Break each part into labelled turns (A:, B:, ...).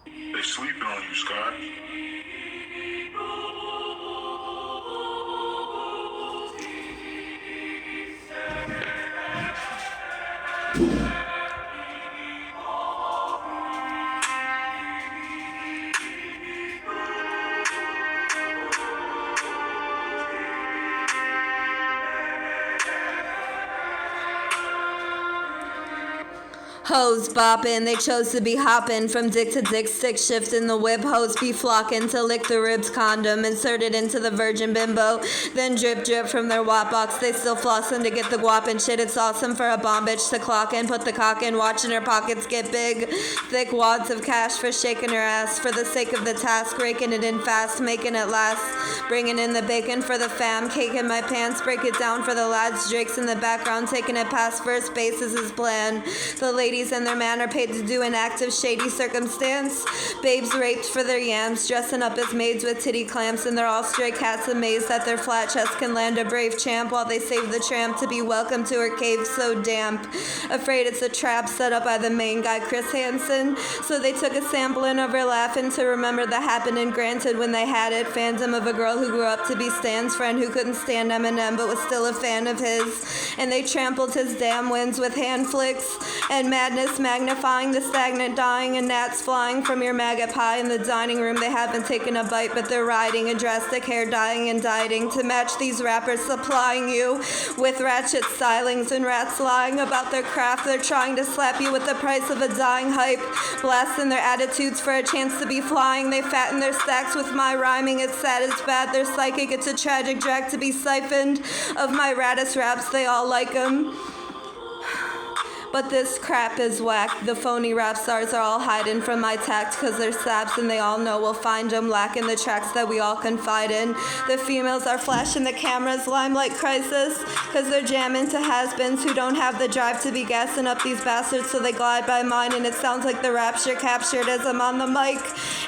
A: They sleeping on you, Scott.
B: Hoes boppin', they chose to be hoppin', from dick to dick, Stickshift in the whip. Hoes be flockin' to lick the ribs, condom inserted into the virgin bimbo, then drip drip from their wop box. They still flossin' to get the guap and shit. It's awesome for a bomb bitch to clock in, put the cock in, watching her pockets get big. Thick wads of cash for shaking her ass, for the sake of the task, raking it in fast, making it last. Bringing in the bacon for the fam, cake in my pants, break it down for the lads. Drake's in the background, taking it past first base is his plan. The ladies and their man are paid to do an act of shady circumstance. Babes raped for their yams, dressing up as maids with titty clamps, and they're all stray cats amazed that their flat chest can land a brave champ while they save the tramp to be welcome to her cave so damp. Afraid it's a trap set up by the main guy, Hansen. So they took a samplin over laughin to remember the happenin granted when they had it. Fandom of a girl who grew up to be Stan's friend who couldn't stand Eminem but was still a fan of his. And they trampled his damn wins with hand flicks and madness magnifying the stagnant dying and gnats flying from your maggot pie in the dining room. They haven't taken a bite but they're riding a drastic hair dyeing and dieting to match these rappers supplying you with ratchet stylings and rats lying about their craft. They're trying to slap you with the price of a dying hype, blasting their attitudes for a chance to be flying. They fatten their stacks with my rhyming. It's sad, it's bad, they're psychic. It's a tragic drag to be siphoned of my raddest raps. They all like 'em. But this crap is whack. The phony rap stars are all hiding from my tact cause they're saps and they all know we'll find them lacking the tracks that we all confide in. The females are flashing the cameras, limelight crisis, cause they're jamming to has-beens who don't have the drive to be gassing up these bastards, so they glide by mine and it sounds like the rapture captured as I'm on the mic.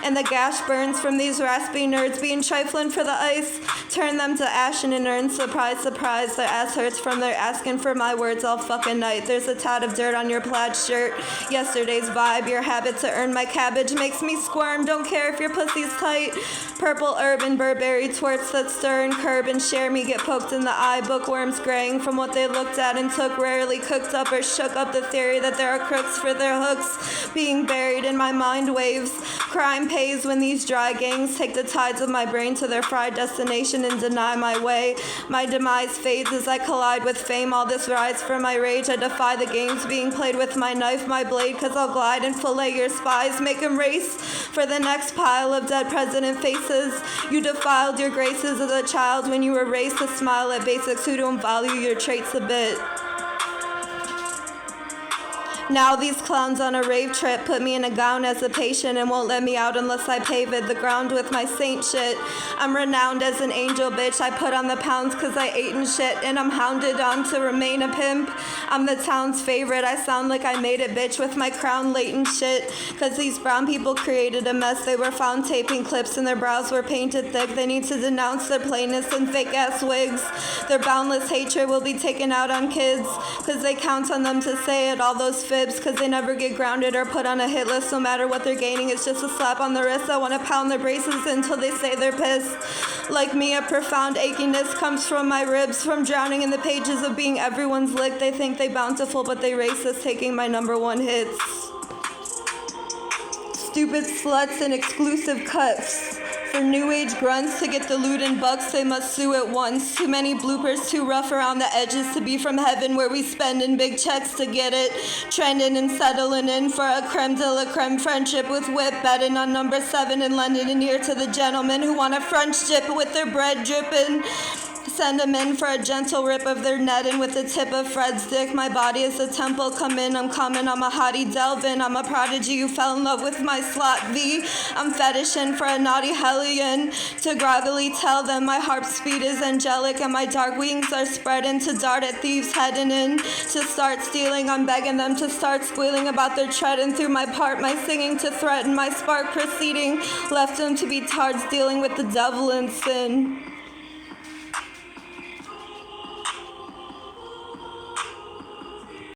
B: And the gash burns from these raspy nerds being trifling for the ice. Turn them to ashen and urn, surprise, surprise. Their ass hurts from their asking for my words all fucking night. There's a tad of dirt on your plaid shirt. Yesterday's vibe, your habit to earn my cabbage makes me squirm. Don't care if your pussy's tight. Purple urban Burberry twerks that stir and curb and share me get poked in the eye. Bookworms graying from what they looked at and took, rarely cooked up or shook up the theory that there are crooks for their hooks being buried in my mind waves. Crime pays when these dry gangs take the tides of my brain to their fried destination and deny my way. My demise fades as I collide with fame. All this rise from my rage. I defy the games being played with my knife, my blade, cause I'll glide and fillet your spies, make them race for the next pile of dead president faces. You defiled your graces as a child when you were raised to smile at basics who don't value your traits a bit. Now these clowns on a rave trip put me in a gown as a patient and won't let me out unless I pave it the ground with my saint shit. I'm renowned as an angel bitch. I put on the pounds cause I ate and shit and I'm hounded on to remain a pimp. I'm the town's favorite. I sound like I made it bitch with my crown latent shit cause these brown people created a mess. They were found taping clips and their brows were painted thick. They need to denounce their plainness and fake ass wigs. Their boundless hatred will be taken out on kids cause they count on them to say it. All those cause they never get grounded or put on a hit list. No matter what they're gaining, it's just a slap on the wrist. I want to pound their braces until they say they're pissed. Like me, a profound achiness comes from my ribs from drowning in the pages of being everyone's lick. They think they bountiful, but they racist, taking my #1 hits. Stupid sluts and exclusive cuts. For new age grunts to get the loot and bucks, they must sue at once. Too many bloopers, too rough around the edges to be from heaven where we spending big checks to get it. Trending and settling in for a creme de la creme friendship with whip, betting on number 7 in London and here to the gentlemen who want a French dip with their bread dripping. Send them in for a gentle rip of their netting with the tip of Fred's dick. My body is a temple, come in, I'm coming, I'm a hottie delvin'. I'm a prodigy who fell in love with my slot V. I'm fetishing for a naughty hellion to groggily tell them my harp speed is angelic and my dark wings are spreading to dart at thieves heading in to start stealing. I'm begging them to start squealing about their treading through my part, my singing to threaten, my spark proceeding. Left them to be tards dealing with the devil and sin.